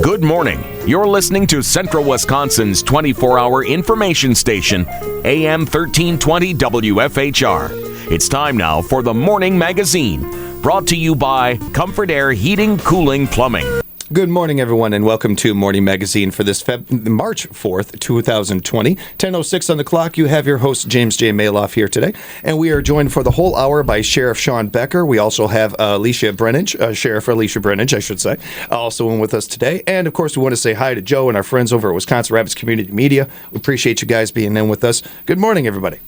Good morning. You're listening to Central Wisconsin's 24-hour information station, AM 1320 WFHR. It's time now for the Morning Magazine, brought to you by Comfort Air Heating, Cooling, Plumbing. Good morning, everyone, and welcome to Morning Magazine for this March 4th, 2020. 10:06 on the clock. You have your host, James J. Maloff, here today. And we are joined for the whole hour by Sheriff Shawn Becker. We also have Sheriff Alicia Brenage, I should say, also in with us today. And, of course, we want to say hi to Joe and our friends over at Wisconsin Rapids Community Media. We appreciate you guys being in with us. Good morning, everybody.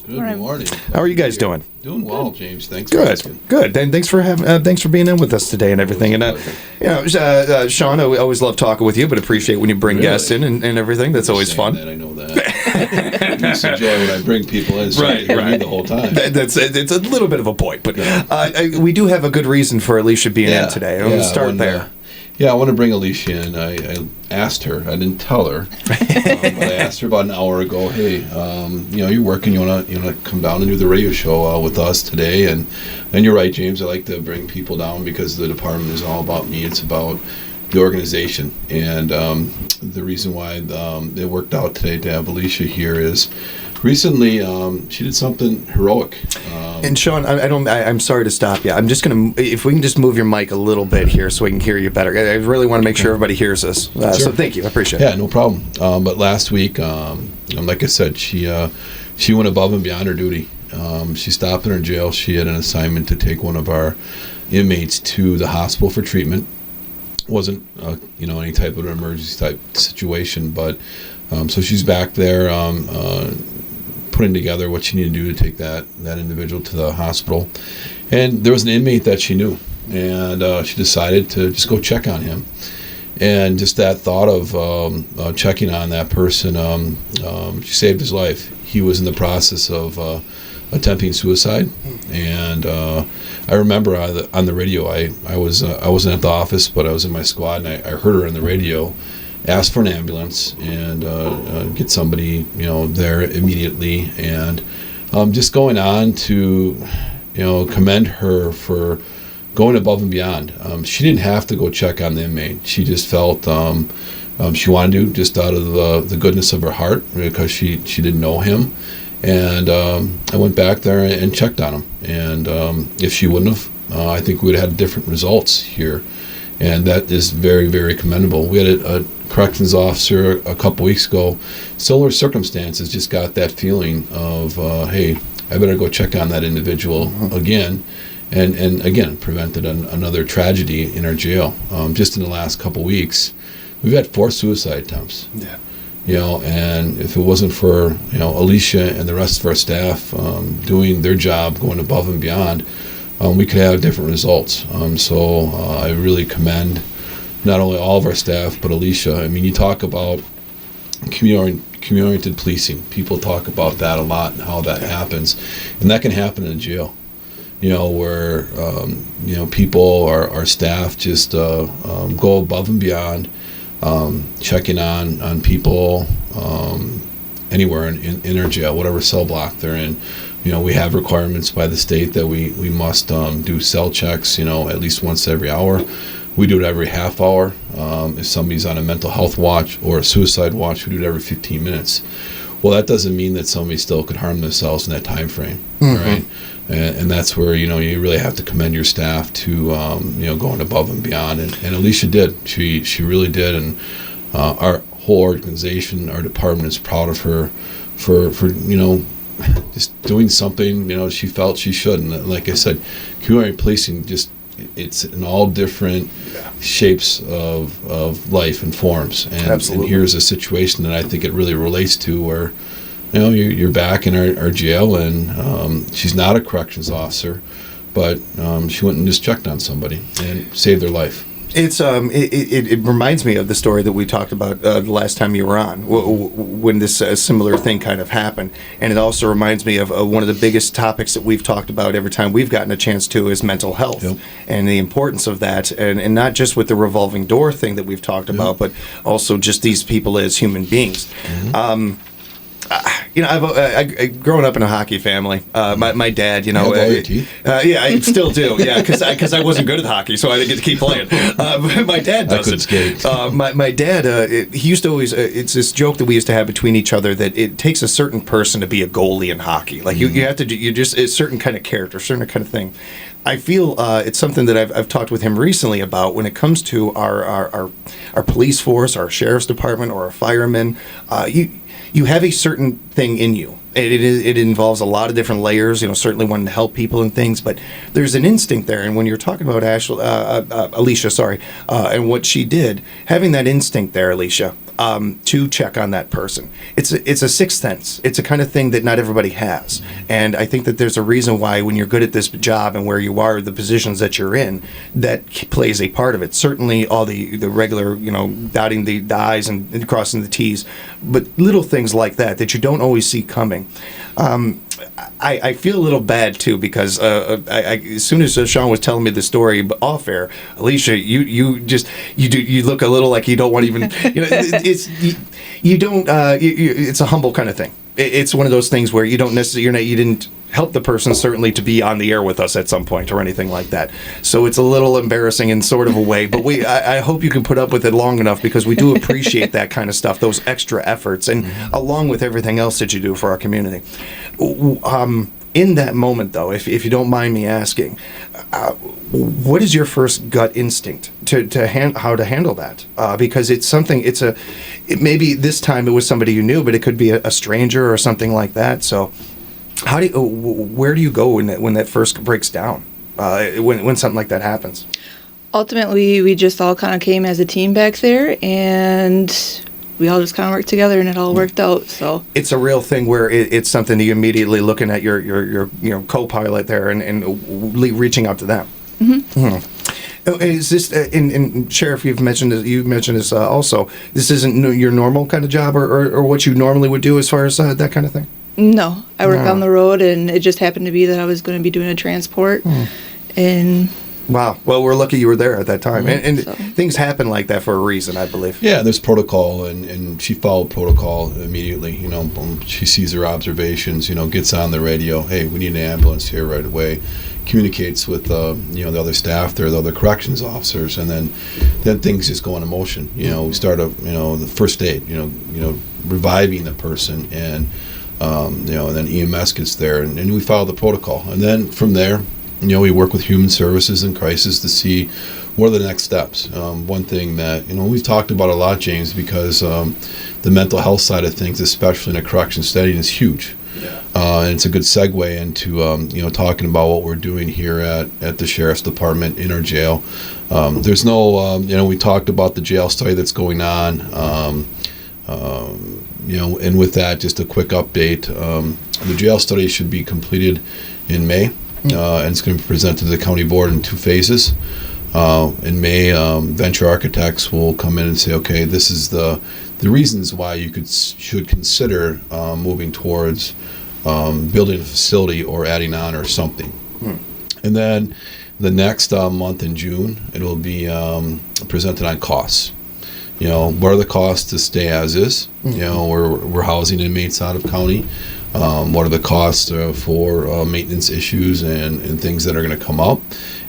Good morning. How are you guys doing? Doing well, James. Thanks for asking. Good. And thanks for being in with us today and everything. And Shawn, I always love talking with you, but appreciate when you bring guests in and everything. That's always fun. I know that. I enjoy when I bring people in, so right. The whole time. It's a little bit of a point, but we do have a good reason for Alicia being in today. I'm going to start there. I want to bring Alicia in. I asked her. I didn't tell her, but I asked her about an hour ago. Hey, you're working. You want to come down and do the radio show with us today? And you're right, James. I like to bring people down because the department is all about me. It's about the organization. And the reason why it worked out today to have Alicia here is recently she did something heroic. And Shawn, I'm sorry to stop you. I'm just going to, if we can just move your mic a little bit here so we can hear you better. I really want to make sure everybody hears us. Sure. So thank you. I appreciate it. Yeah, no problem. But last week, like I said, she went above and beyond her duty. She stopped in her jail. She had an assignment to take one of our inmates to the hospital for treatment. Wasn't any type of an emergency type situation, but so she's back there putting together what she needed to do to take that individual to the hospital. And there was an inmate that she knew, and she decided to just go check on him. And just that thought of checking on that person, she saved his life. He was in the process of attempting suicide, and I remember on the radio, I wasn't at the office, but I was in my squad, and I heard her on the radio ask for an ambulance and get somebody there immediately, and just going on to commend her for going above and beyond. She didn't have to go check on the inmate. She just felt she wanted to, just out of the goodness of her heart, because she didn't know him. And I went back there and checked on him. And if she wouldn't have, I think we would have had different results here. And that is very, very commendable. We had a corrections officer a couple weeks ago, similar circumstances, just got that feeling of, hey, I better go check on that individual again. And again, prevented another tragedy in our jail. Just in the last couple weeks, we've had 4 suicide attempts. Yeah. And if it wasn't for Alicia and the rest of our staff doing their job, going above and beyond, we could have different results. So I really commend not only all of our staff, but Alicia. I mean, you talk about community-oriented policing. People talk about that a lot and how that happens, and that can happen in a jail. Where people, our staff, just go above and beyond, checking on people anywhere in our jail, whatever cell block they're in. We have requirements by the state that we must do cell checks, at least once every hour. We do it every half hour. If somebody's on a mental health watch or a suicide watch, we do it every 15 minutes. Well, that doesn't mean that somebody still could harm themselves in that time frame, right? And that's where, you really have to commend your staff to, going above and beyond. And Alicia did. She really did. And our whole organization, our department is proud of her for just doing something, she felt she should. And like I said, community policing, it's in all different shapes of life and forms. And here's a situation that I think it really relates to, where you're back in our jail, and she's not a corrections officer, but she went and just checked on somebody and saved their life. It's it reminds me of the story that we talked about the last time you were on, when this similar thing kind of happened, and it also reminds me of one of the biggest topics that we've talked about every time we've gotten a chance to is mental health. And the importance of that, and not just with the revolving door thing that we've talked about, but also just these people as human beings. I've growing up in a hockey family. My dad, You have all your teeth? Yeah, I still do. Yeah, because I wasn't good at hockey, so I didn't get to keep playing. My dad does I could it. skate. My dad, he used to always. It's this joke that we used to have between each other that it takes a certain person to be a goalie in hockey. Like you have to do. You just a certain kind of character, certain kind of thing. I feel it's something that I've talked with him recently about when it comes to our police force, our sheriff's department, or our firemen. You have a certain thing in you. It involves a lot of different layers. Certainly wanting to help people and things, but there's an instinct there. And when you're talking about Alicia, and what she did, having that instinct there, Alicia, to check on that person, it's a sixth sense. It's a kind of thing that not everybody has. And I think that there's a reason why when you're good at this job and where you are, the positions that you're in, that plays a part of it. Certainly all the regular, dotting the I's and crossing the T's, but little things like that you don't always see coming. I feel a little bad too because as soon as Shawn was telling me the story off air, Alicia, you look a little like you don't want to even. It's a humble kind of thing. It's one of those things where you don't necessarily you didn't help the person certainly to be on the air with us at some point or anything like that. So it's a little embarrassing in sort of a way, but I hope you can put up with it long enough because we do appreciate that kind of stuff, those extra efforts, and along with everything else that you do for our community. In that moment, though, if you don't mind me asking, what is your first gut instinct how to handle that? Because it's something. Maybe this time it was somebody you knew, but it could be a stranger or something like that. So, where do you go when that first breaks down? When something like that happens? Ultimately, we just all kind of came as a team back there, and we all just kind of worked together, and it all worked out. So it's a real thing where it's something that you immediately looking at your co-pilot there and reaching out to them. Mm-hmm. Is this in Sheriff? You mentioned this also. This isn't your normal kind of job, or what you normally would do as far as that kind of thing. No, I work on the road, and it just happened to be that I was going to be doing a transport, and. Wow. Well, we're lucky you were there at that time. And so. Things happen like that for a reason, I believe. Yeah, there's protocol, and she followed protocol immediately. She sees her observations, gets on the radio, hey, we need an ambulance here right away, communicates with, the other staff there, the other corrections officers, and then things just go into motion. We start, the first aid, reviving the person, and, and then EMS gets there, and we follow the protocol. And then from there, we work with human services and crisis to see what are the next steps. One thing that, we've talked about a lot, James, because the mental health side of things, especially in a correction setting, is huge. Yeah. And it's a good segue into, talking about what we're doing here at the Sheriff's Department in our jail. There's no, we talked about the jail study that's going on. And with that, just a quick update. The jail study should be completed in May. And it's going to be presented to the county board in 2 phases. In May, venture architects will come in and say, okay, this is the reasons why you should consider moving towards building a facility or adding on or something. And then the next month in June, it will be presented on costs. What are the costs to stay as is? We're housing inmates out of county. What are the costs for maintenance issues and things that are going to come up?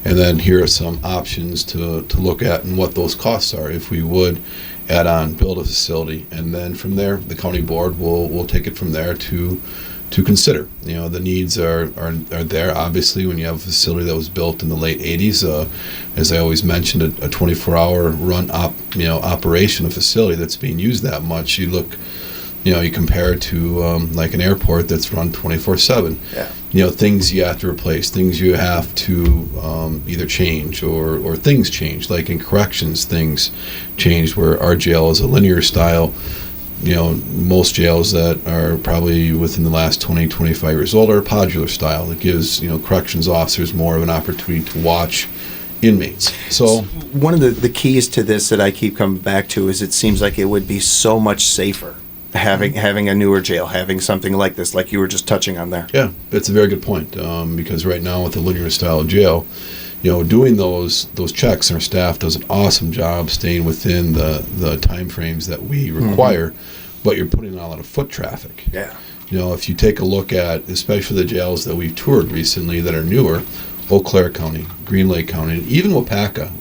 And then here are some options to look at and what those costs are if we would add on, build a facility. And then from there, the county board will take it from there to consider. The needs are there. Obviously, when you have a facility that was built in the late 80s, as I always mentioned, a 24-hour run operation, a facility that's being used that much, you compare it to like an airport that's run 24/7. Yeah. Things you have to replace, things you have to either change or things change. Like in corrections, things change where our jail is a linear style. Most jails that are probably within the last 20-25 years old are podular style. That gives corrections officers more of an opportunity to watch inmates. So one of the keys to this that I keep coming back to is it seems like it would be so much safer having a newer jail, having something like this, like you were just touching on there. Yeah, that's a very good point, because right now with the linear style jail, doing those checks, our staff does an awesome job staying within the time frames that we require, but you're putting on a lot of foot traffic. Yeah. if you take a look at, especially the jails that we've toured recently that are newer, Eau Claire County, Green Lake County, and even Wapaka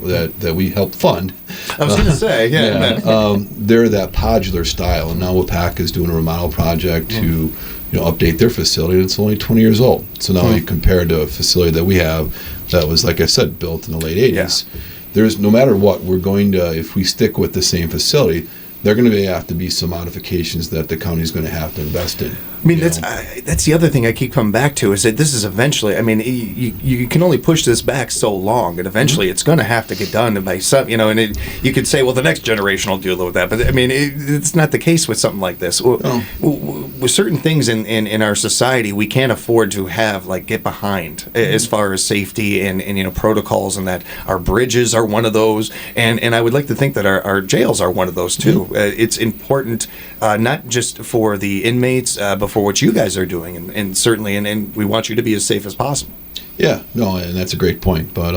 that we helped fund. I was going to say, they're that modular style, and now Wapaka is doing a remodel project to update their facility, and it's only 20 years old. So now you compare it to a facility that we have that was, like I said, built in the late 80s. Yeah. There's, no matter what, we're going to, if we stick with the same facility, there are going to have to be some modifications that the county is going to have to invest in. I mean, that's the other thing I keep coming back to, is that this is eventually, I mean, you can only push this back so long, and eventually it's going to have to get done by some, and you could say, well, the next generation will deal with that, but I mean, it's not the case with something like this. With certain things in our society, we can't afford to have, get behind as far as safety and protocols, and that our bridges are one of those, and I would like to think that our jails are one of those too. It's important, not just for the inmates, but for what you guys are doing, and certainly, and we want you to be as safe as possible. Yeah, no, and that's a great point. But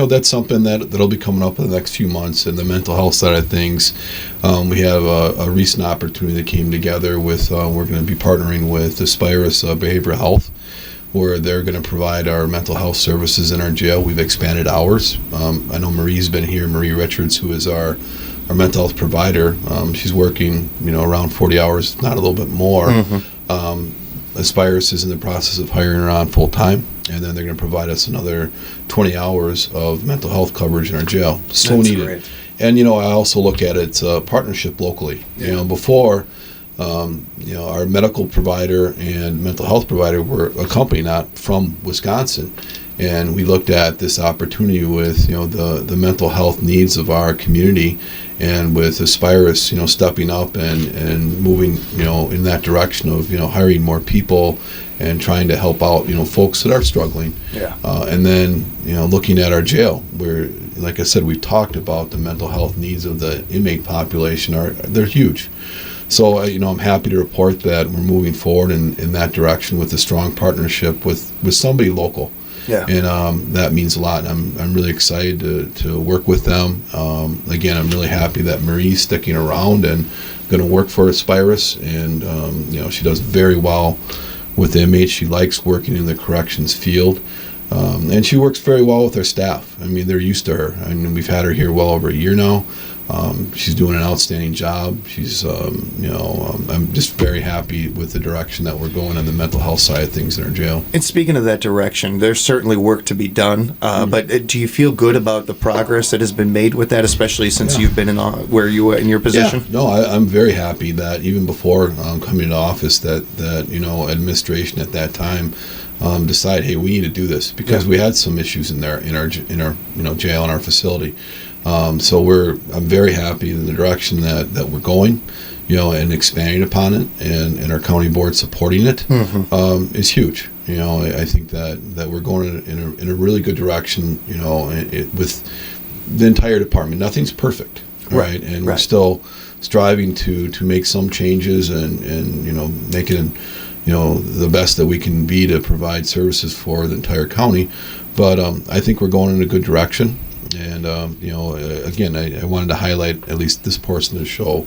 that's something that'll be coming up in the next few months. And the mental health side of things, we have a recent opportunity that came together with. We're going to be partnering with Aspirus Behavioral Health, where they're going to provide our mental health services in our jail. We've expanded hours. I know Marie's been here, Marie Richards, who is our mental health provider. She's working, around 40 hours, not a little bit more. Aspirus is in the process of hiring her on full time, and then they're going to provide us another 20 hours of mental health coverage in our jail. So That's needed. Great. And I also look at it's a partnership locally. Before, our medical provider and mental health provider were a company not from Wisconsin. And we looked at this opportunity with, the mental health needs of our community, and with Aspirus, stepping up and moving, in that direction of, hiring more people and trying to help out, folks that are struggling. Yeah. And then, looking at our jail, where, like I said, we've talked about the mental health needs of the inmate population they're huge. So, I'm happy to report that we're moving forward in that direction with a strong partnership with somebody local. Yeah. And that means a lot. I'm really excited to work with them. Again, I'm really happy that Marie's sticking around and going to work for Aspirus. And, she does very well with the inmates. She likes working in the corrections field. And she works very well with our staff. I mean, they're used to her. I mean, we've had her here well over a year now. She's doing an outstanding job. She's, I'm just very happy with the direction that we're going on the mental health side of things in our jail. And speaking of that direction, there's certainly work to be done. But do you feel good about the progress that has been made with that, especially since you've been where you were in your position? Yeah. No, I'm very happy that even before coming into office, that administration at that time decided, hey, we need to do this, because we had some issues in our jail and our facility. So I'm very happy in the direction that we're going, and expanding upon it, and our county board supporting it is huge. I think that we're going in a really good direction, with the entire department. Nothing's perfect, right? And we're still striving to make some changes and making the best that we can be to provide services for the entire county. But I think we're going in a good direction. And, again, I wanted to highlight at least this portion of the show,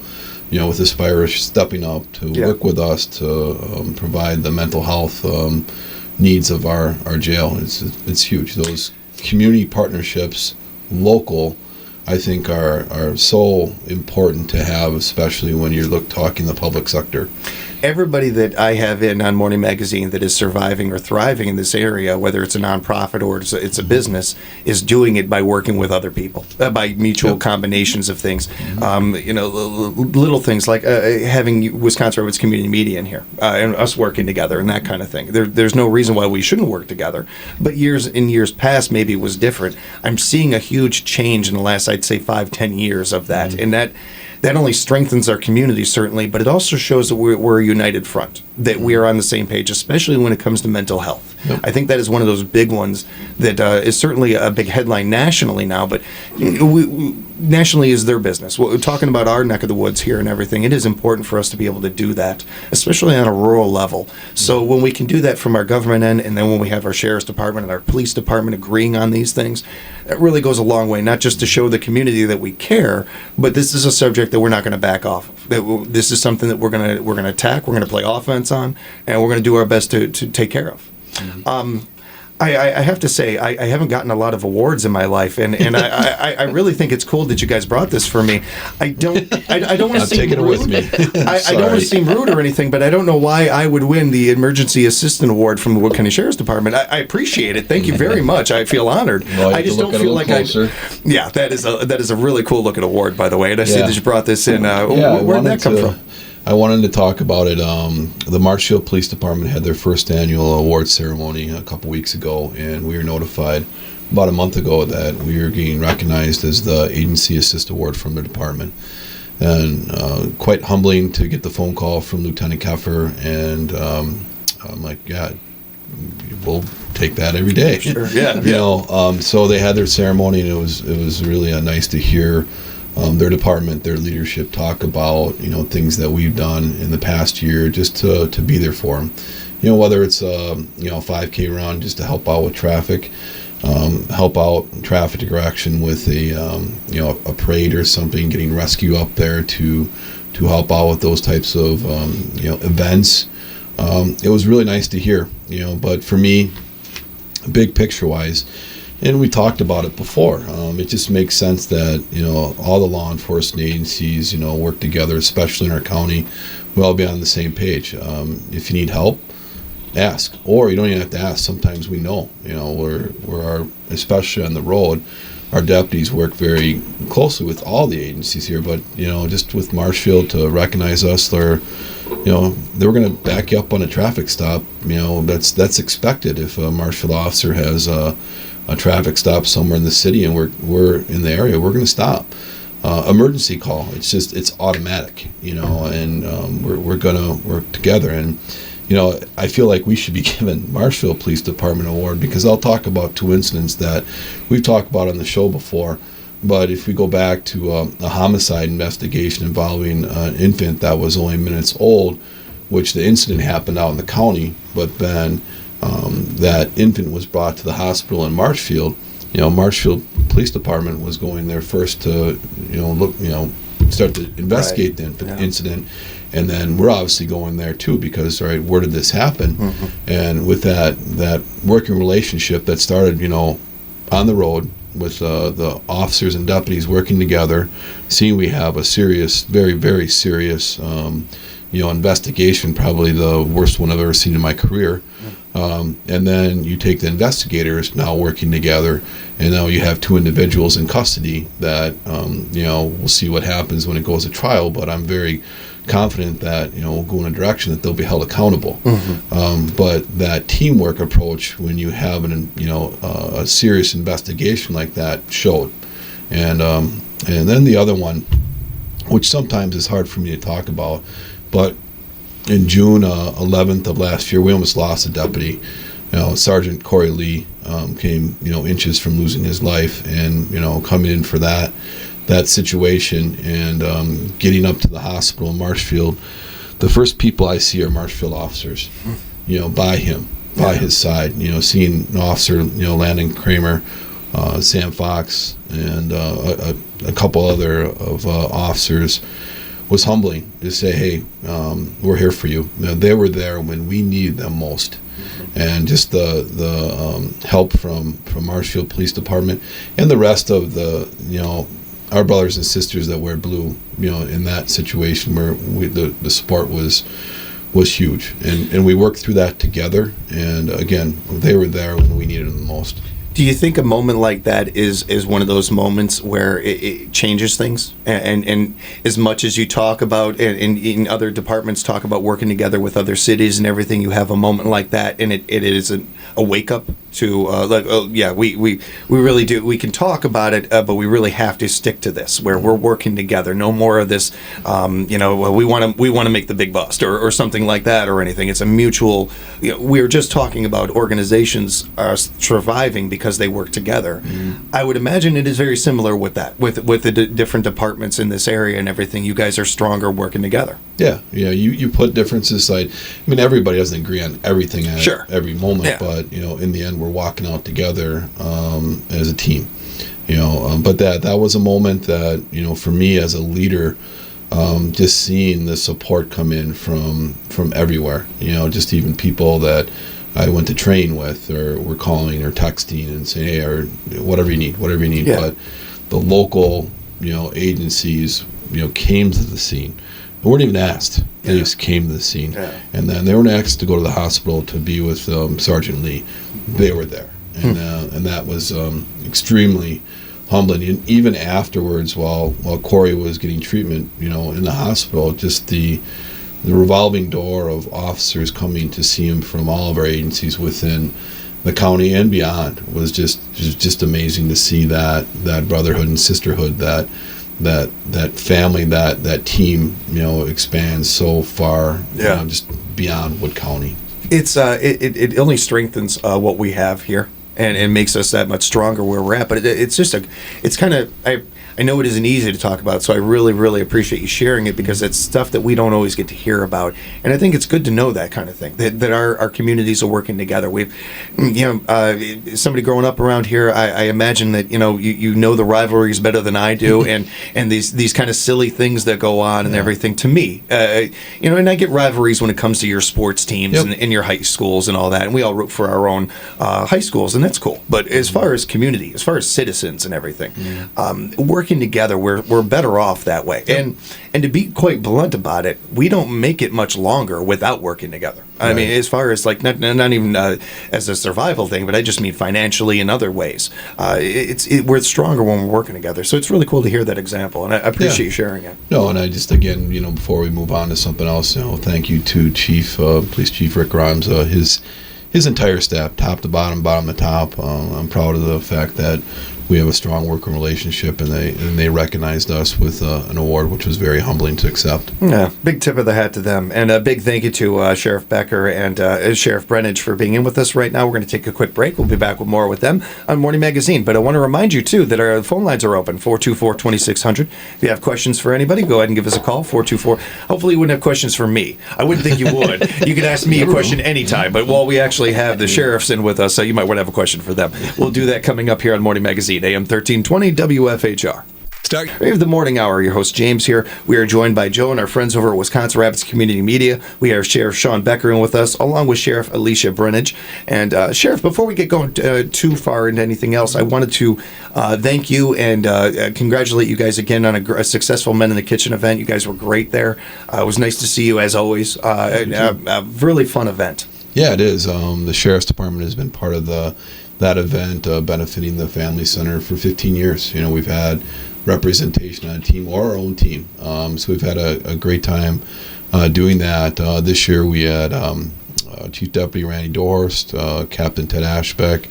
with Aspirus stepping up to work with us to provide the mental health needs of our jail. It's huge. Those community partnerships, local, I think are so important to have, especially when you're talking the public sector. Everybody that I have in on Morning Magazine that is surviving or thriving in this area, whether it's a nonprofit or it's a business, is doing it by working with other people, by mutual combinations of things. Little things like having Wisconsin Rapids Community Media in here, and us working together and that kind of thing. There's no reason why we shouldn't work together. But years past, maybe it was different. I'm seeing a huge change in the last, I'd say, 5-10 years of that, and that only strengthens our community, certainly, but it also shows that we're a united front, that we are on the same page, especially when it comes to mental health. Yep. I think that is one of those big ones that is certainly a big headline nationally now, but nationally is their business. We're talking about our neck of the woods here and everything. It is important for us to be able to do that, especially on a rural level. So when we can do that from our government end, and then when we have our sheriff's department and our police department agreeing on these things, It really goes a long way, not just to show the community that we care, but this is a subject that we're not going to back off of. This is something that we're going to attack, we're going to play offense on, and we're going to do our best to take care of. Mm-hmm. I have to say, I haven't gotten a lot of awards in my life, and I really think it's cool that you guys brought this for me. I don't want to seem rude. With me. I don't want to seem rude or anything, but I don't know why I would win the Emergency Assistant Award from the Wood County Sheriff's Department. I appreciate it. Thank you very much. I feel honored. Well, I just don't feel like Yeah, that is a really cool looking award, by the way. And I see that you brought this in. Where did that come from? I wanted to talk about it. The Marshfield Police Department had their first annual award ceremony a couple weeks ago, and we were notified about a month ago that we were getting recognized as the Agency Assist Award from the department. And quite humbling to get the phone call from Lieutenant Keffer, and I'm like, yeah, we'll take that every day. Sure. Yeah. So they had their ceremony, and it was really nice to hear their department, their leadership talk about things that we've done in the past year, just to be there for them. Whether it's a 5K run just to help out with traffic, help out traffic direction with a parade or something, getting rescue up there to help out with those types of events. It was really nice to hear. But for me, big picture wise, and we talked about it before. It just makes sense that all the law enforcement agencies work together, especially in our county. We all be on the same page. If you need help, ask, or you don't even have to ask. Sometimes we know. Especially on the road, our deputies work very closely with all the agencies here. But just with Marshfield to recognize us, they were going to back you up on a traffic stop. That's expected if a Marshfield officer has a traffic stop somewhere in the city and we're in the area, we're going to stop. Emergency call, it's automatic, and we're going to work together. And I feel like we should be given Marshfield Police Department Award, because I'll talk about two incidents that we've talked about on the show before. But if we go back to a homicide investigation involving an infant that was only minutes old, which the incident happened out in the county, but then that infant was brought to the hospital in Marshfield. Marshfield Police Department was going there first to, start to investigate the incident, and then we're obviously going there too because, where did this happen? Mm-hmm. And with that working relationship that started, on the road with the officers and deputies working together, seeing we have a serious, very, very serious, investigation, probably the worst one I've ever seen in my career. And then you take the investigators now working together, and now you have two individuals in custody that, we'll see what happens when it goes to trial, but I'm very confident that, we'll go in a direction that they'll be held accountable. Mm-hmm. But that teamwork approach, when you have a serious investigation like that, showed. And then the other one, which sometimes is hard for me to talk about, but in June 11th of last year, we almost lost a deputy. Sergeant Corey Lee came, inches from losing his life, and coming in for that situation and getting up to the hospital in Marshfield. The first people I see are Marshfield officers, by his side. Seeing an officer, Landon Kramer, Sam Fox, and a couple other of officers, was humbling to say, hey, we're here for you. They were there when we needed them most. And just the help from Marshfield Police Department and the rest of our brothers and sisters that wear blue, in that situation where the support was huge. And we worked through that together. And again, they were there when we needed them the most. Do you think a moment like that is one of those moments where it changes things? And as much as you talk about, and in other departments talk about working together with other cities and everything, you have a moment like that, and it is a wake up to we really do. We can talk about it, but we really have to stick to this, where we're working together. No more of this, we want to make the big bust or something like that or anything. It's a mutual. We're just talking about organizations are surviving because they work together. Mm-hmm. I would imagine it is very similar with that, with the different departments in this area and everything. You guys are stronger working together. Yeah. You put differences aside. I mean, everybody doesn't agree on everything at every moment, but in the end, we're walking out together as a team. But that was a moment that, for me as a leader, just seeing the support come in from everywhere, just even people that I went to train with, or were calling or texting and saying, hey, or whatever you need. Yeah. But the local, agencies, came to the scene. They weren't even asked. They just came to the scene. Yeah. And then they weren't asked to go to the hospital to be with Sergeant Lee. They were there. And that was extremely humbling. And even afterwards, while Corey was getting treatment, in the hospital, just the revolving door of officers coming to see him from all of our agencies within the county and beyond was just amazing to see that brotherhood and sisterhood, that family, that team, expands so far, just beyond Wood County. It's it only strengthens what we have here, and makes us that much stronger where we're at. But it's kind of, I know it isn't easy to talk about, so I really, really appreciate you sharing it, because it's stuff that we don't always get to hear about. And I think it's good to know that kind of thing, that our communities are working together. We've, somebody growing up around here, I imagine that, you know the rivalries better than I do, and these kind of silly things that go on and everything. To me, and I get rivalries when it comes to your sports teams and in your high schools and all that, and we all root for our own high schools, and that's cool. But as far as community, as far as citizens and everything, working together, we're better off that way. And to be quite blunt about it, we don't make it much longer without working together. Right. I mean, as far as like not even as a survival thing, but I just mean financially in other ways. We're stronger when we're working together. So it's really cool to hear that example, and I appreciate you sharing it. No, and I just, again, before we move on to something else, thank you to Police Chief Rick Grimes, his entire staff, top to bottom to top. I'm proud of the fact that we have a strong working relationship, and they recognized us with an award, which was very humbling to accept. Yeah, big tip of the hat to them, and a big thank you to Sheriff Becker and Sheriff Brenage for being in with us right now. We're going to take a quick break. We'll be back with more with them on Morning Magazine. But I want to remind you too that our phone lines are open, 424-2600. If you have questions for anybody, go ahead and give us a call, 424. Hopefully you wouldn't have questions for me. I wouldn't think you would. You could ask me a question anytime, but while we actually have the sheriffs in with us, you might want to have a question for them. We'll do that coming up here on Morning Magazine. AM 1320 WFHR. We have the morning hour. Your host James here. We are joined by Joe and our friends over at Wisconsin Rapids Community Media. We have Sheriff Shawn Becker in with us, along with Sheriff Alicia Brenage. And Sheriff, before we get going too far into anything else, I wanted to thank you and congratulate you guys again on a successful Men in the Kitchen event. You guys were great there. It was nice to see you as always. A really fun event. Yeah, it is. The Sheriff's Department has been part of that event, benefiting the Family Center for 15 years. We've had representation on a team or our own team. So we've had a great time doing that. This year we had Chief Deputy Randy Dorst, Captain Ted Ashbeck,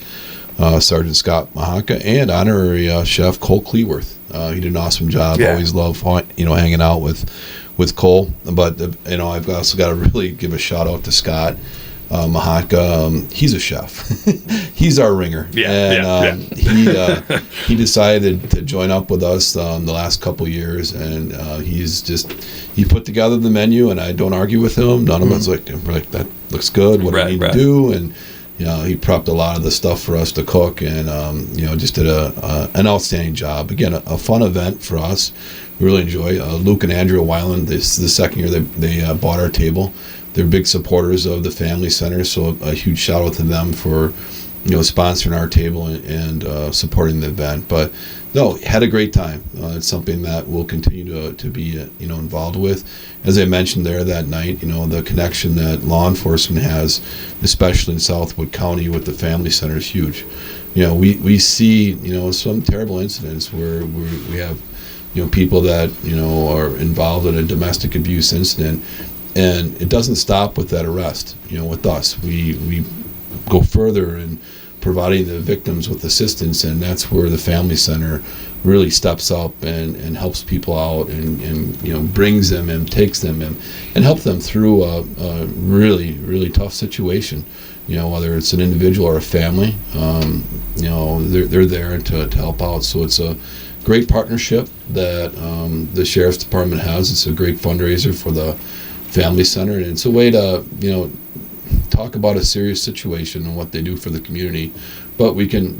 Sergeant Scott Mahaka, and Honorary Chef Cole Cleworth. He did an awesome job. Yeah. Always love hanging out with Cole. But I've also got to really give a shout out to Scott Mahaka. He's a chef. He's our ringer. He decided to join up with us the last couple years, and he put together the menu, and I don't argue with him. None of us like that looks good. What do we need to do? And he prepped a lot of the stuff for us to cook, and just did an outstanding job. Again, a fun event for us. We really enjoy. Luke and Andrea Weiland. This is the second year they bought our table. They're big supporters of the Family Center, so a huge shout out to them for sponsoring our table and supporting the event. But no, had a great time. It's something that we'll continue to be involved with. As I mentioned there that night, the connection that law enforcement has, especially in Southwood County with the Family Center, is huge. We see some terrible incidents where we have people that are involved in a domestic abuse incident. And it doesn't stop with that arrest. With us, we go further in providing the victims with assistance, and that's where the Family Center really steps up and helps people out and brings them and takes them and helps them through a really, really tough situation. Whether it's an individual or a family, they're there to help out. So it's a great partnership that the Sheriff's Department has. It's a great fundraiser for the Family Center, and it's a way to talk about a serious situation and what they do for the community but we can,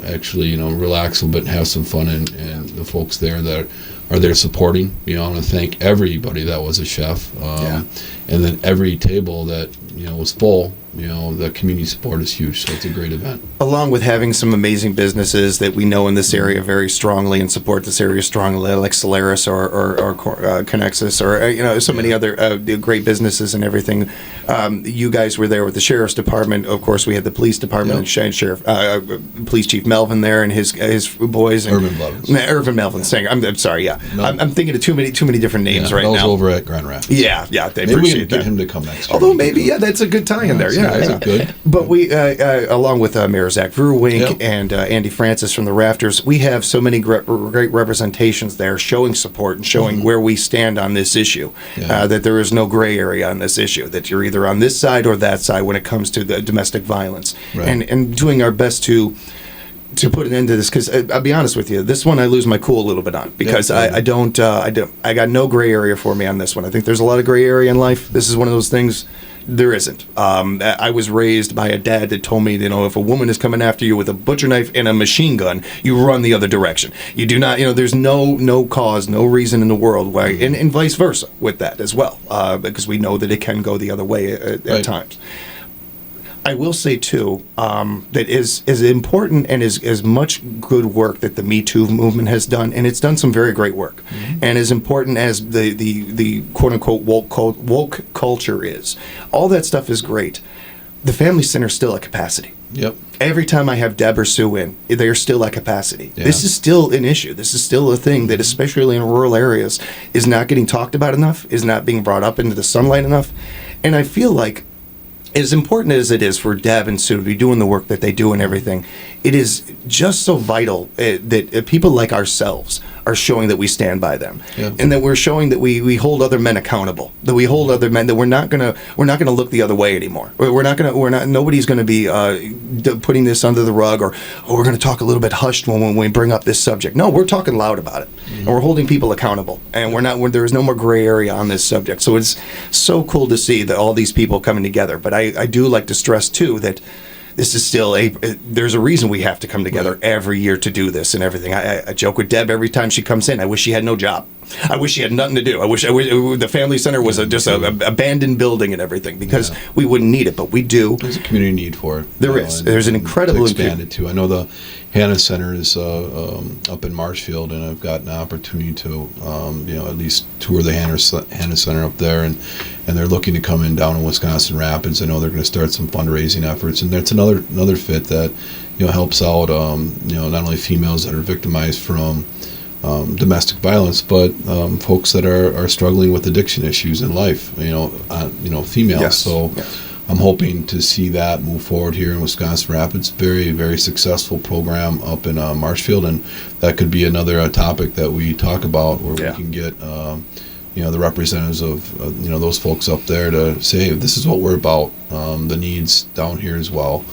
actually, relax a little bit and have some fun, and the folks there that are there supporting. I want to thank everybody that was a chef, and then every table that was full. The community support is huge, so it's a great event. Along with having some amazing businesses that we know in this area very strongly and support this area strongly, like Solaris or Connexus or so many other great businesses and everything. You guys were there with the sheriff's department. Of course, we had the police department and Sheriff, Police Chief Melvin there and his boys. And Irvin Melvin. Saying, I'm sorry, No, I'm thinking of too many different names right now. That was over at Grand Rapids. Yeah, they maybe appreciate we can get him to come next year. Although maybe, that's a good tie in there. Yeah, good. But we, along with Mayor Zach Verwink and Andy Francis from the Rafters, we have so many great representations there showing support and showing where we stand on this issue, that there is no gray area on this issue, that you're either on this side or that side when it comes to the domestic violence. Right. And doing our best to put an end to this, because I'll be honest with you, this one I lose my cool a little bit on, because I got no gray area for me on this one. I think there's a lot of gray area in life. This is one of those things. There isn't. I was raised by a dad that told me, if a woman is coming after you with a butcher knife and a machine gun, you run the other direction. You do not, there's no cause, no reason in the world why, and vice versa with that as well, because we know that it can go the other way at times. I will say, too, that is as important and as much good work that the Me Too movement has done, and it's done some very great work, and as important as the quote-unquote woke culture is, all that stuff is great. The Family Center is still at capacity. Yep. Every time I have Deb or Sue in, they're still at capacity. Yeah. This is still an issue. This is still a thing that, especially in rural areas, is not getting talked about enough, is not being brought up into the sunlight enough, and I feel like, as important as it is for Deb and Sue to be doing the work that they do and everything, it is just so vital that people like ourselves are showing that we stand by them, and that we're showing that we hold other men accountable. That we hold other men, that we're not gonna look the other way anymore. Nobody's gonna be putting this under the rug, or we're gonna talk a little bit hushed when we bring up this subject. No, we're talking loud about it, and we're holding people accountable, and there is no more gray area on this subject. So it's so cool to see that all these people coming together. But I do like to stress too that this is still there's a reason we have to come together every year to do this and everything. I joke with Deb every time she comes in. I wish she had no job. I wish she had nothing to do. I wish the Family Center was just an abandoned building and everything, because we wouldn't need it, but we do. There's a community need for it. There is. There's an incredible expanded too. I know the Hannah Center is up in Marshfield, and I've got an opportunity to at least tour the Hannah Center up there, and they're looking to come in down in Wisconsin Rapids. I know they're going to start some fundraising efforts, and that's another fit that helps out not only females that are victimized from domestic violence, but folks that are struggling with addiction issues in life. Females. Yes. So. Yes. I'm hoping to see that move forward here in Wisconsin Rapids. Very, very successful program up in Marshfield, and that could be another topic that we talk about, where we can get the representatives of those folks up there to say, hey, this is what we're about. The needs down here as well.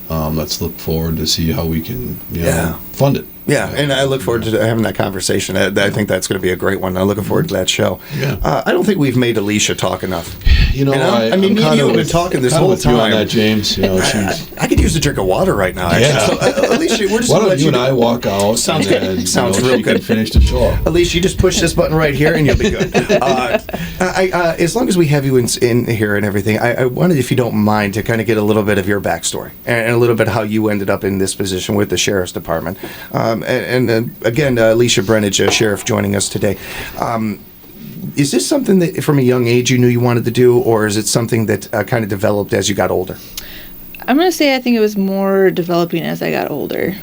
Let's look forward to see how we can fund it. Yeah, and I look forward to having that conversation. I think that's going to be a great one. I'm looking forward to that show. Yeah. I don't think we've made Alicia talk enough. Me and you have been talking this whole time. On that, James. I could use a drink of water right now. Yeah. So, Alicia, we're just why don't you and I walk out? Sounds good. Sounds real good. Finish the show. Alicia, you just push this button right here, and you'll be good. As long as we have you in here and everything, I wanted, if you don't mind, to kind of get a little bit of your backstory and a little bit how you ended up in this position with the Sheriff's Department. Again, Alicia Brenage, Sheriff, joining us today. Is this something that from a young age you knew you wanted to do, or is it something that kind of developed as you got older? I'm going to say I think it was more developing as I got older.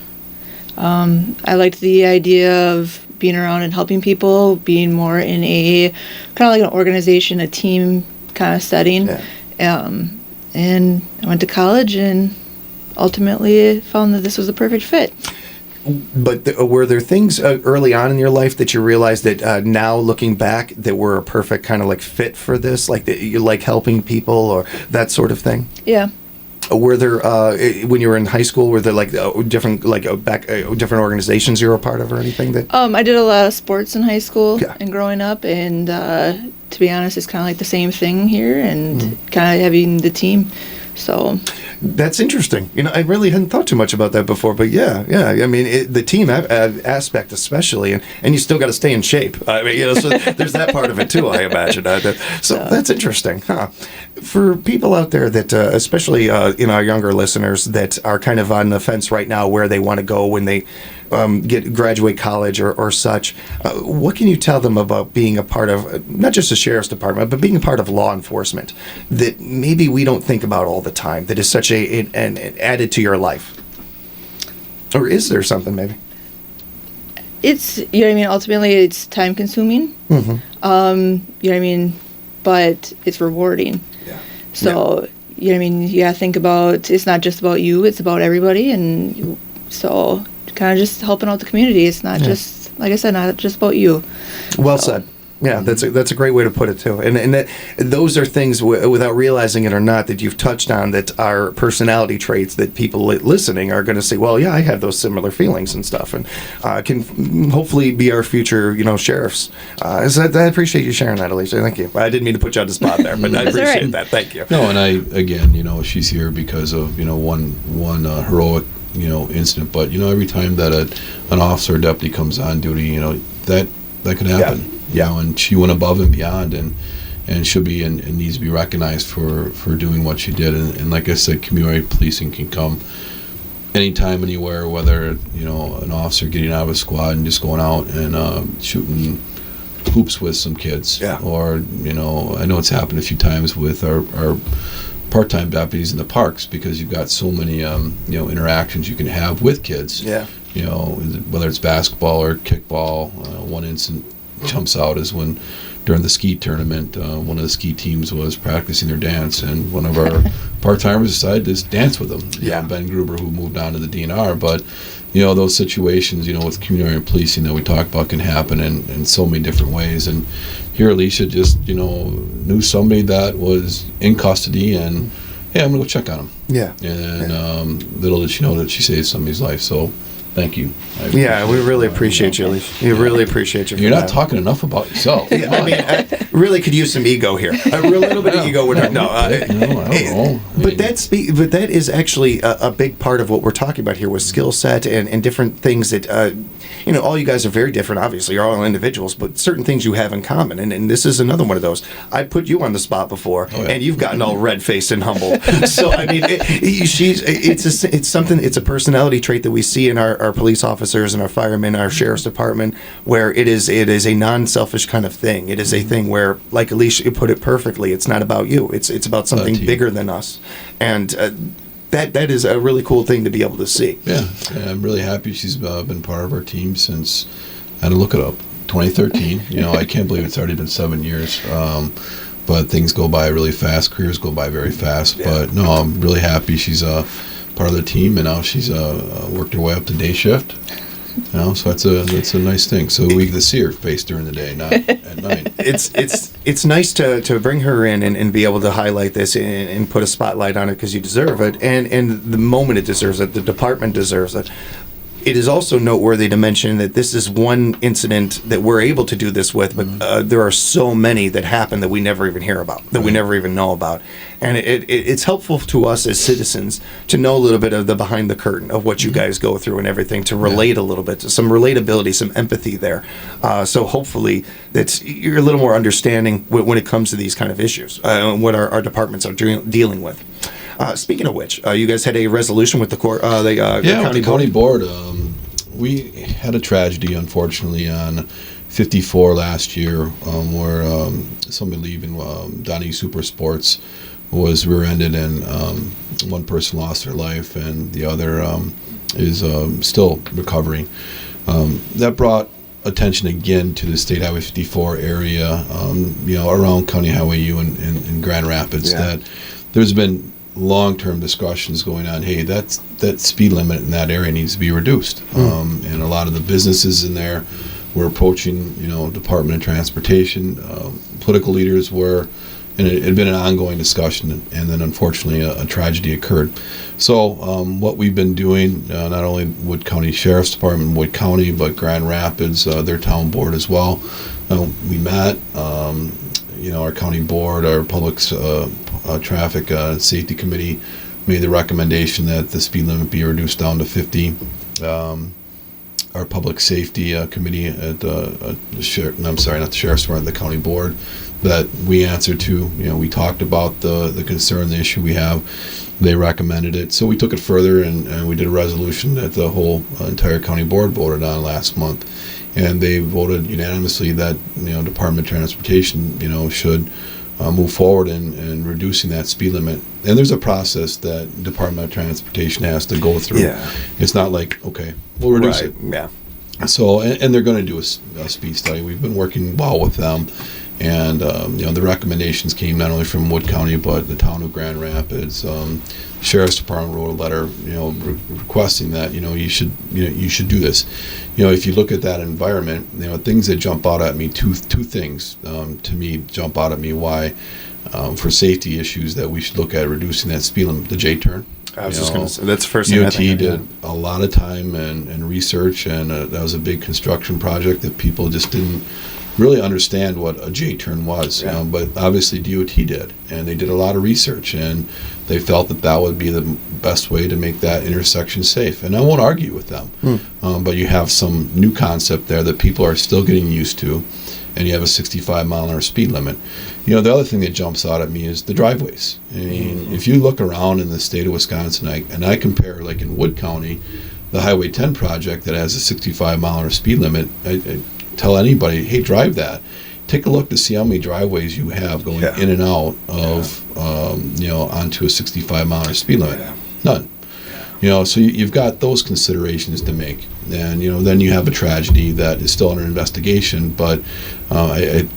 I liked the idea of being around and helping people, being more in a kind of like an organization, a team kind of setting. Yeah. And I went to college and ultimately found that this was the perfect fit. But were there things early on in your life that you realized that now looking back that were a perfect kind of like fit for this, like that you like helping people or that sort of thing? Yeah. Were there when you were in high school? Were there like different different organizations you were a part of or anything that? I did a lot of sports in high school and growing up, and to be honest, it's kind of like the same thing here, and kind of having the team. So That's interesting. I really hadn't thought too much about that before, but yeah. I mean, the team aspect especially, and you still got to stay in shape. I mean, so there's that part of it too, I imagine. So that's interesting, huh? For people out there that, especially our younger listeners that are kind of on the fence right now, where they want to go when they graduate college or such, what can you tell them about being a part of not just the sheriff's department, but being a part of law enforcement that maybe we don't think about all the time, that is such an added to your life? Or is there something maybe? It's, ultimately it's time consuming. But it's rewarding. Yeah. So, you gotta think about, it's not just about you, it's about everybody, and so kind of just helping out the community. It's not just, like I said, not just about you. Well said. Yeah, that's a great way to put it too, and those are things without realizing it or not that you've touched on that are personality traits that people listening are going to say, well, yeah, I have those similar feelings and stuff, and can hopefully be our future, sheriffs. So I appreciate you sharing that, Alicia. Thank you. I didn't mean to put you on the spot there, but I appreciate that. Thank you. No, and she's here because of one heroic incident, but every time that an officer or deputy comes on duty, that could happen. Yeah. And she went above and beyond, and should be and needs to be recognized for doing what she did. And like I said, community policing can come anytime, anywhere. Whether an officer getting out of a squad and just going out and shooting hoops with some kids, or I know it's happened a few times with our part-time deputies in the parks, because you've got so many interactions you can have with kids. Yeah. Whether it's basketball or kickball. One incident jumps out is when during the ski tournament, one of the ski teams was practicing their dance, and one of our part-timers decided to just dance with them. Ben Gruber, who moved on to the DNR. But those situations with community policing that we talk about can happen in so many different ways. And here Alicia just knew somebody that was in custody, and hey, I'm gonna go check on him. Yeah. And little did she know that she saved somebody's life. So thank you. We really appreciate you, Alicia. We really appreciate you. You're not talking enough about yourself. I really could use some ego here. A little bit of ego would hurt. I don't know. But that is actually a big part of what we're talking about here, with skill set and different things that all you guys are very different. Obviously, you're all individuals, but certain things you have in common. And this is another one of those. I put you on the spot before, and you've gotten all red-faced and humble. So I mean, it's something. It's a personality trait that we see in our police officers and our firemen, our sheriff's department, where it is a non-selfish kind of thing. It is a thing where, like Alicia put it perfectly, it's not about you. It's about something bigger than us, and that is a really cool thing to be able to see. Yeah, I'm really happy she's been part of our team since, I had to look it up, 2013. I can't believe it's already been 7 years. But things go by really fast. Careers go by very fast. Yeah. But no, I'm really happy she's part of the team, and now she's worked her way up to day shift. So that's a nice thing. So we get to see her face during the day, not at night. It's nice to bring her in and be able to highlight this and put a spotlight on it, because you deserve it, and the moment it deserves it, the department deserves it. It is also noteworthy to mention that this is one incident that we're able to do this with, but there are so many that happen that we never even hear about, that we never even know about. And it's helpful to us as citizens to know a little bit of the behind the curtain of what you guys go through and everything, to relate a little bit, to some relatability, some empathy there. So hopefully that you're a little more understanding when it comes to these kind of issues, what our departments are dealing with. Speaking of which, you guys had a resolution with the court, the county board. We had a tragedy, unfortunately, on 54 last year, where somebody leaving Donnie Super Sports was rear-ended, and one person lost their life, and the other is still recovering. That brought attention again to the State Highway 54 area, around County Highway U and Grand Rapids. That there's been long-term discussions going on. Hey, that speed limit in that area needs to be reduced, and a lot of the businesses in there were approaching, Department of Transportation. Political leaders were, and it had been an ongoing discussion, and then unfortunately a tragedy occurred. So what we've been doing, not only Wood County Sheriff's Department, Wood County, but Grand Rapids, their town board as well. We met. Our county board, our public traffic safety committee made the recommendation that the speed limit be reduced down to 50. Our public safety committee at the sheriff's department, the county board that we answered to, we talked about the concern, the issue we have. They recommended it, so we took it further and we did a resolution that the whole entire county board voted on last month, and they voted unanimously that Department of Transportation should move forward in reducing that speed limit. And there's a process that Department of Transportation has to go through. Yeah. It's not like, okay, we'll reduce it. Yeah. So, and they're going to do a speed study. We've been working well with them. And, the recommendations came not only from Wood County, but the town of Grand Rapids. Sheriff's Department wrote a letter, requesting that, you should do this. If you look at that environment, things that jump out at me, two things to me jump out at me why, for safety issues, that we should look at reducing that speed limit, the J-turn. I was just going to say, that's the first thing DOT did a lot of time and research, and that was a big construction project that people just didn't really understand what a J-turn was. But obviously DOT did, and they did a lot of research, and they felt that would be the best way to make that intersection safe. And I won't argue with them, but you have some new concept there that people are still getting used to, and you have a 65-mile-an-hour speed limit. The other thing that jumps out at me is the driveways. I mean, if you look around in the state of Wisconsin, and I compare, like in Wood County, the Highway 10 project that has a 65-mile-an-hour speed limit, I tell anybody, hey, drive that. Take a look to see how many driveways you have going in and out of, onto a 65-mile-an-hour speed limit. None. So you've got those considerations to make. And, then you have a tragedy that is still under investigation, but I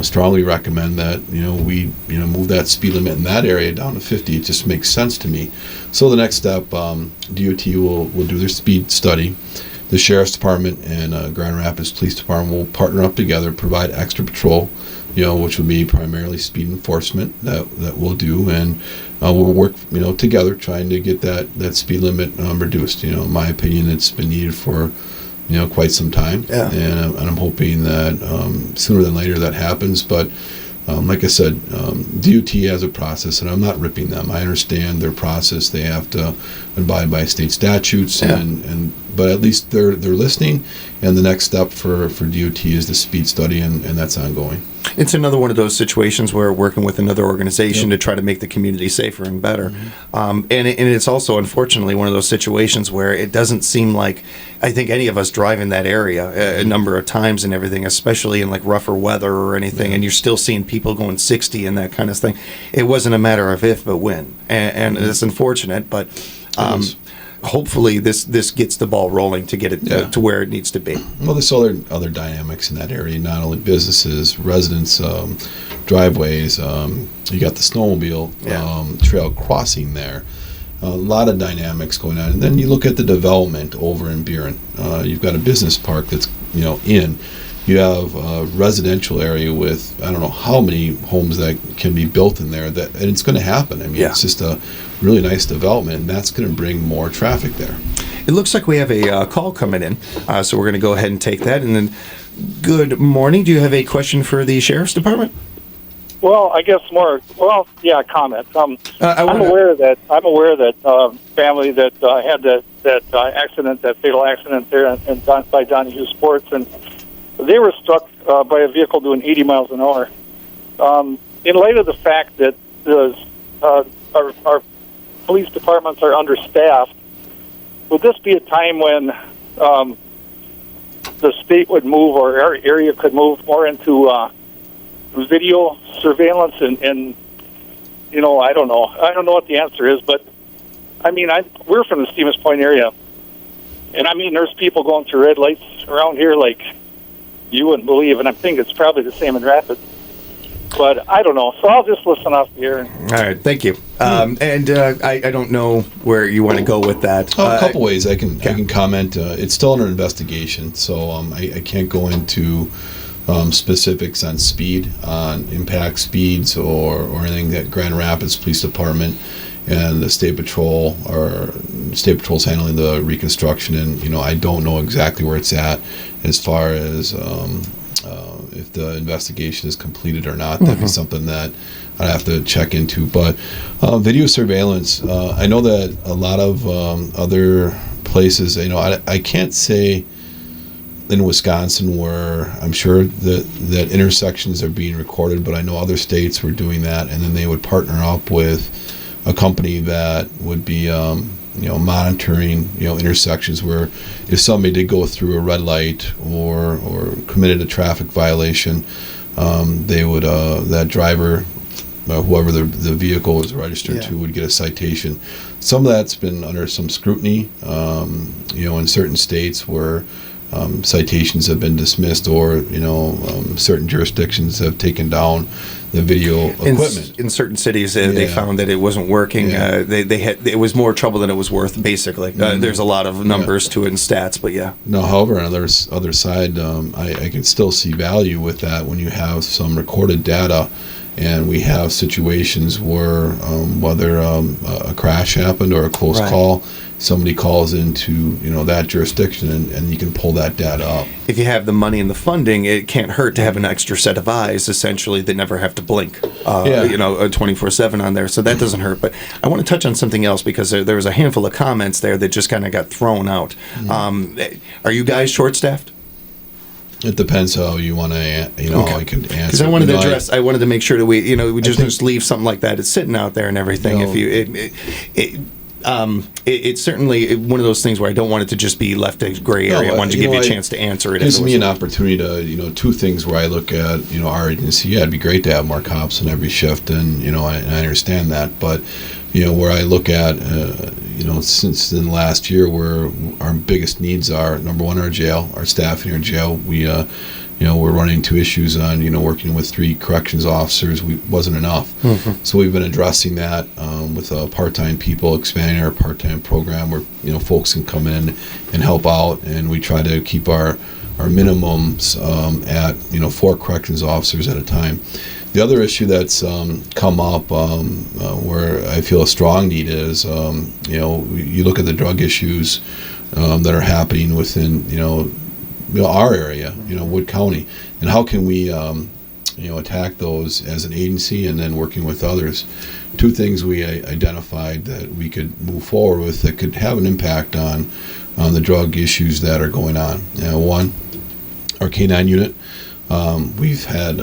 strongly recommend that, we, move that speed limit in that area down to 50. It just makes sense to me. So the next step, DOT will do their speed study. The Sheriff's Department and Grand Rapids Police Department will partner up together, provide extra patrol, which will be primarily speed enforcement that we'll do, and we'll work, together trying to get that speed limit reduced. In my opinion, it's been needed for, quite some time, and I'm hoping that sooner than later that happens. But like I said, DOT has a process, and I'm not ripping them. I understand their process; they have to abide by state statutes, but at least they're listening. And the next step for DOT is the speed study, and that's ongoing. It's another one of those situations where we're working with another organization to try to make the community safer and better. And it's also, unfortunately, one of those situations where it doesn't seem like, I think, any of us drive in that area a number of times and everything, especially in like rougher weather or anything, and you're still seeing people going 60 and that kind of thing. It wasn't a matter of if, but when. And it's unfortunate, but hopefully this gets the ball rolling to get it to where it needs to be. Well, there's other dynamics in that area, not only businesses, residents, driveways. You got the snowmobile trail crossing there. A lot of dynamics going on. And then you look at the development over in Buren. You've got a business park that's in. You have a residential area with, I don't know how many homes that can be built in there, and it's going to happen. I mean, it's just a really nice development, and that's going to bring more traffic there. It looks like we have a call coming in, so we're going to go ahead and take that. And then, good morning. Do you have a question for the Sheriff's Department? Well, I guess comment. I'm aware that family that had that accident, that fatal accident there by Donahue Sports, and they were struck by a vehicle doing 80 miles an hour. In light of the fact that our police departments are understaffed, would this be a time when the state would move, or our area could move more into video surveillance? And I don't know what the answer is, but I mean, we're from the Stevens Point area, and I mean, there's people going through red lights around here like you wouldn't believe, and I think it's probably the same in Rapids. But I don't know, so I'll just listen off the air. All right, thank you. I don't know where you want to go with that. A couple ways I can comment. It's still under investigation, so I can't go into specifics on speed, on impact speeds, or anything that Grand Rapids Police Department and the State Patrol's handling the reconstruction, and I don't know exactly where it's at as far as if the investigation is completed or not. That'd be something that I'd have to check into. But video surveillance, I know that a lot of other places, I can't say in Wisconsin where I'm sure that intersections are being recorded, but I know other states were doing that, and then they would partner up with a company that would be monitoring intersections where if somebody did go through a red light or committed a traffic violation, they would that driver, whoever the vehicle was registered to, would get a citation. Some of that's been under some scrutiny, in certain states where citations have been dismissed, or certain jurisdictions have taken down the video equipment. In certain cities, they found that it wasn't working. It was more trouble than it was worth. Basically, there's a lot of numbers to it and stats, but No, however, on the other side, I can still see value with that when you have some recorded data. And we have situations where whether a crash happened or a close call, somebody calls into that jurisdiction, and you can pull that data up. If you have the money and the funding, it can't hurt to have an extra set of eyes, essentially, that never have to blink, 24/7 on there. So that doesn't hurt. But I want to touch on something else, because there was a handful of comments there that just kind of got thrown out. Are you guys short-staffed? It depends how you want to, how I can answer. Because I wanted to address, I wanted to make sure that we just leave something like that. It's sitting out there and everything. It's certainly one of those things where I don't want it to just be left a gray area. I wanted to give you a chance to answer it. It gives me an opportunity to, two things where I look at, our agency. Yeah, it'd be great to have more cops in every shift, and I understand that, but where I look at, since in the last year, where our biggest needs are, number one, our jail, our staff in our jail. We're running into issues on, working with 3 corrections officers. Wasn't enough. So we've been addressing that with part-time people, expanding our part-time program where, folks can come in and help out. And we try to keep our minimums at, 4 corrections officers at a time. The other issue that's come up where I feel a strong need is, you look at the drug issues that are happening within, our area, Wood County, and how can we, attack those as an agency, and then working with others. 2 things we identified that we could move forward with that could have an impact on the drug issues that are going on. One, our K-9 unit. We've had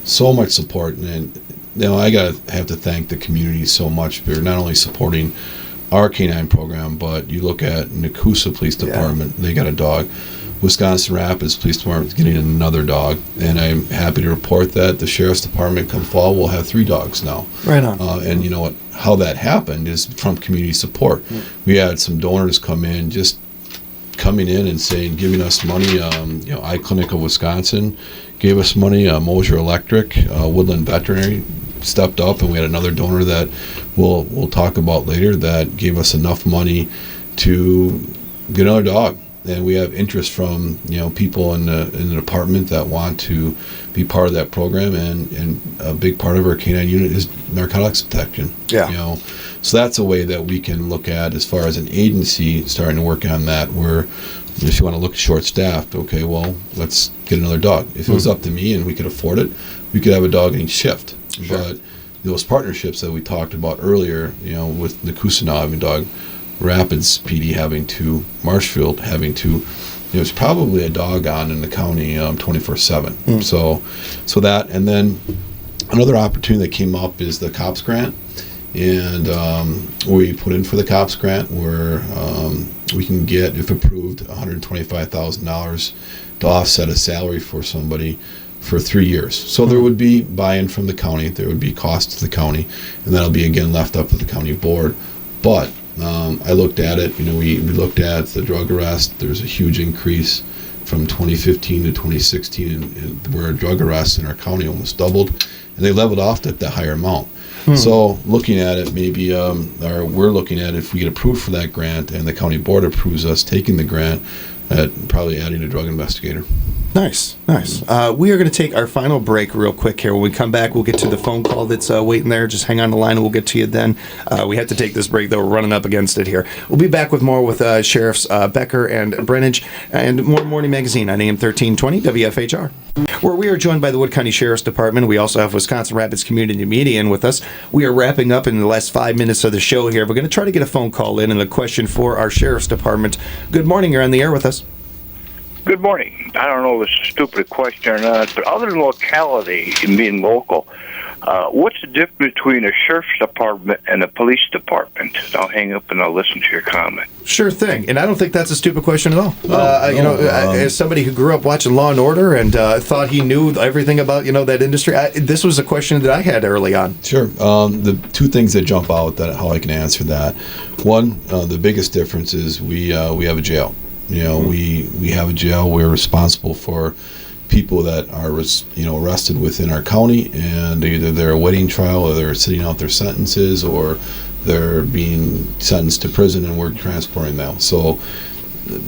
so much support, and I have to thank the community so much for not only supporting our K-9 program, but you look at Nakusa Police Department, they got a dog. Wisconsin Rapids Police Department is getting another dog, and I'm happy to report that the Sheriff's Department come fall will have 3 dogs now. Right on. And you know what? How that happened is from community support. We had some donors come in, just coming in and giving us money. Eye Clinic of Wisconsin gave us money. Mosier Electric, Woodland Veterinary stepped up, and we had another donor that we'll talk about later that gave us enough money to get another dog. And we have interest from people in the department that want to be part of that program, and a big part of our K-9 unit is narcotics detection. Yeah. So that's a way that we can look at as far as an agency starting to work on that. Where if you want to look short-staffed, okay, well, let's get another dog. If it was up to me and we could afford it, we could have a dog in each shift. Sure. But those partnerships that we talked about earlier, with Nakusa having a dog, Rapids PD having 2, Marshfield having 2, there's probably a dog on in the county 24/7. So that, and then another opportunity that came up is the COPS grant, and we put in for the COPS grant where we can get, if approved, $125,000 to offset a salary for somebody for 3 years. So there would be buy-in from the county, there would be cost to the county, and that'll be again left up to the county board. But I looked at it, we looked at the drug arrest. There's a huge increase from 2015 to 2016 where drug arrests in our county almost doubled, and they leveled off at the higher amount. So looking at it, maybe, or we're looking at if we get approved for that grant and the county board approves us taking the grant, at probably adding a drug investigator. Nice. We are going to take our final break real quick here. When we come back, we'll get to the phone call that's waiting there. Just hang on the line and we'll get to you then. We had to take this break, though. We're running up against it here. We'll be back with more with Sheriffs Becker and Brenage and more Morning Magazine on AM 1320 WFHR. Where we are joined by the Wood County Sheriff's Department. We also have Wisconsin Rapids Community Media in with us. We are wrapping up in the last 5 minutes of the show here. We're going to try to get a phone call in and a question for our Sheriff's Department. Good morning. You're on the air with us. Good morning. I don't know if it's a stupid question or not, but other than locality and being local, what's the difference between a sheriff's department and a police department? I'll hang up and I'll listen to your comment. Sure thing. And I don't think that's a stupid question at all. As somebody who grew up watching Law and Order and thought he knew everything about, that industry, this was a question that I had early on. Sure. The two things that jump out that how I can answer that. One, the biggest difference is we have a jail. We have a jail. We're responsible for people that are, arrested within our county, and either they're awaiting trial or they're sitting out their sentences or they're being sentenced to prison, and we're transporting them. So,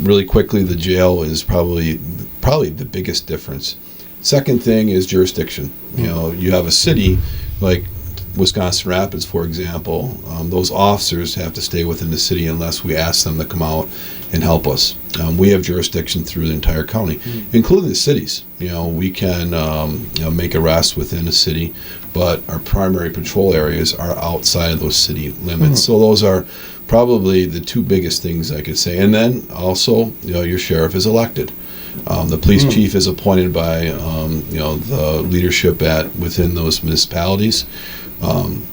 really quickly, the jail is probably the biggest difference. Second thing is jurisdiction. You have a city like Wisconsin Rapids, for example. Those officers have to stay within the city unless we ask them to come out and help us. We have jurisdiction through the entire county, including the cities. We can make arrests within a city, but our primary patrol areas are outside of those city limits. So those are probably the two biggest things I could say. And then also, your sheriff is elected. The police chief is appointed by the leadership within those municipalities.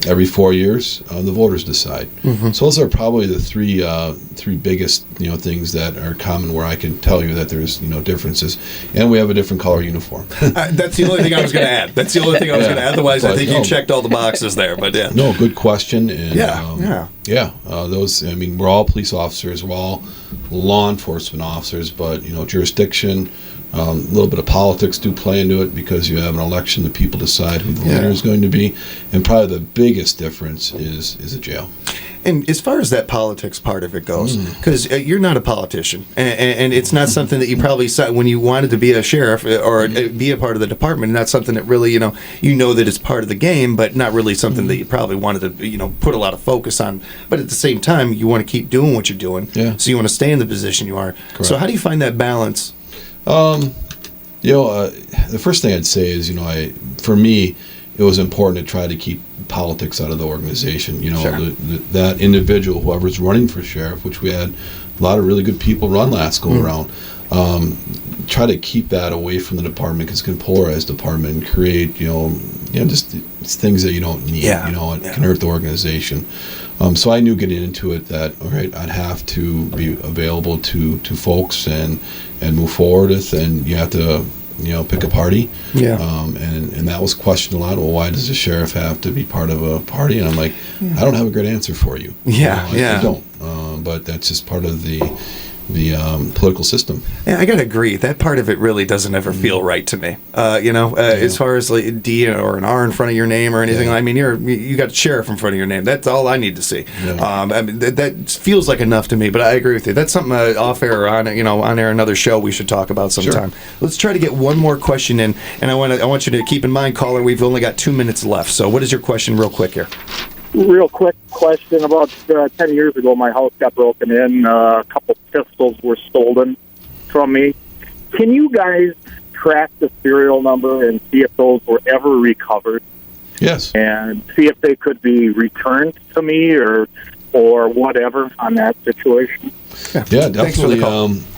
Every 4 years, the voters decide. So those are probably the three biggest things that are common where I can tell you that there's differences, and we have a different color uniform. That's the only thing I was going to add. Otherwise, I think you checked all the boxes there. But yeah, no, good question. And, those. I mean, we're all police officers. We're all law enforcement officers, but jurisdiction. A little bit of politics do play into it because you have an election. The people decide who the leader is going to be, and probably the biggest difference is a jail. And as far as that politics part of it goes, because you're not a politician, and it's not something that you probably saw when you wanted to be a sheriff or be a part of the department. Not something that really that it's part of the game, but not really something that you probably wanted to put a lot of focus on. But at the same time, you want to keep doing what you're doing, so you want to stay in the position you are. Correct. So how do you find that balance? The first thing I'd say is, for me, it was important to try to keep politics out of the organization. Sure. That individual, whoever's running for sheriff, which we had a lot of really good people run last go around, try to keep that away from the department because it can polarize the department and create, just things that you don't need. It can hurt the organization. So I knew getting into it that, all right, I'd have to be available to folks and move forward with, and you have to, pick a party. And that was questioned a lot. Well, why does the sheriff have to be part of a party? And I'm like, I don't have a great answer for you. I don't. But that's just part of the political system. Yeah, I gotta agree. That part of it really doesn't ever feel right to me. As far as like a D or an R in front of your name or anything. I mean, you got sheriff in front of your name. That's all I need to see. That feels like enough to me. But I agree with you. That's something off air or on air another show we should talk about sometime. Sure. Let's try to get one more question in, and I want you to keep in mind, caller, we've only got 2 minutes left. So, what is your question, real quick here? Real quick question. About 10 years ago, my house got broken in. A couple pistols were stolen from me. Can you guys track the serial number and see if those were ever recovered? Yes. And see if they could be returned to me or whatever on that situation? Yeah, definitely.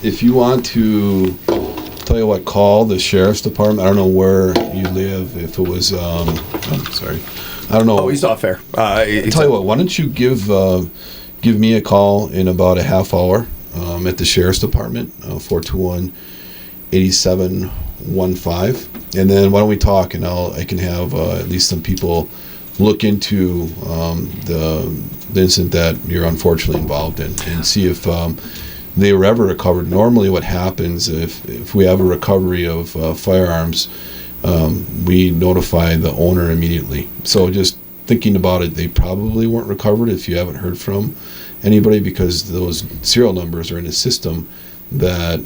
If you want to, tell you what, call the sheriff's department. I don't know where you live. If it was, I don't know. Oh, he's off air. Tell you what, why don't you give me a call in about a half hour at the sheriff's department, 421-8715, and then why don't we talk, and I can have at least some people look into the incident that you're unfortunately involved in and see if they were ever recovered. Normally what happens if we have a recovery of firearms, we notify the owner immediately. So just thinking about it, they probably weren't recovered if you haven't heard from anybody, because those serial numbers are in a system that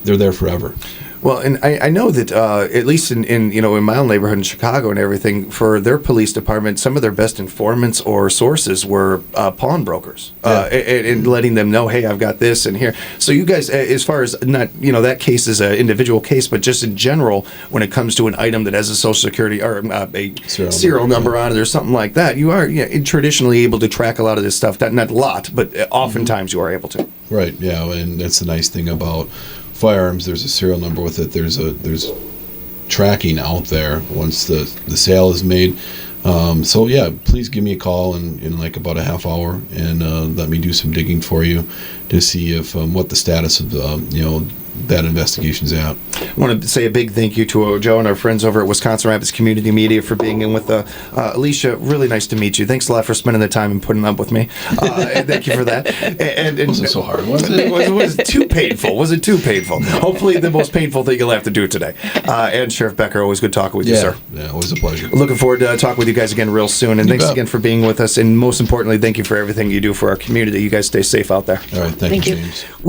they're there forever. Well, and I know that at least in my own neighborhood in Chicago and everything, for their police department, some of their best informants or sources were pawnbrokers, and letting them know, hey, I've got this and here. So you guys, as far as not that case is an individual case, but just in general, when it comes to an item that has a Social Security or a serial number on it or something like that, you are traditionally able to track a lot of this stuff. Not a lot, but oftentimes you are able to. Right. Yeah, and that's the nice thing about firearms. There's a serial number with it. There's tracking out there once the sale is made. So yeah, please give me a call in like about a half hour and let me do some digging for you to see if what the status of that investigation's at. I want to say a big thank you to Joe and our friends over at Wisconsin Rapids Community Media for being in with Alicia. Really nice to meet you. Thanks a lot for spending the time and putting up with me. Thank you for that. And it wasn't so hard, was it? Was it too painful? Was it too painful? Hopefully the most painful thing you'll have to do today. And Sheriff Becker, always good talking with you, sir. Yeah, always a pleasure. Looking forward to talking with you guys again real soon. And thanks again for being with us. And most importantly, thank you for everything you do for our community. You guys stay safe out there. All right, thank you, James.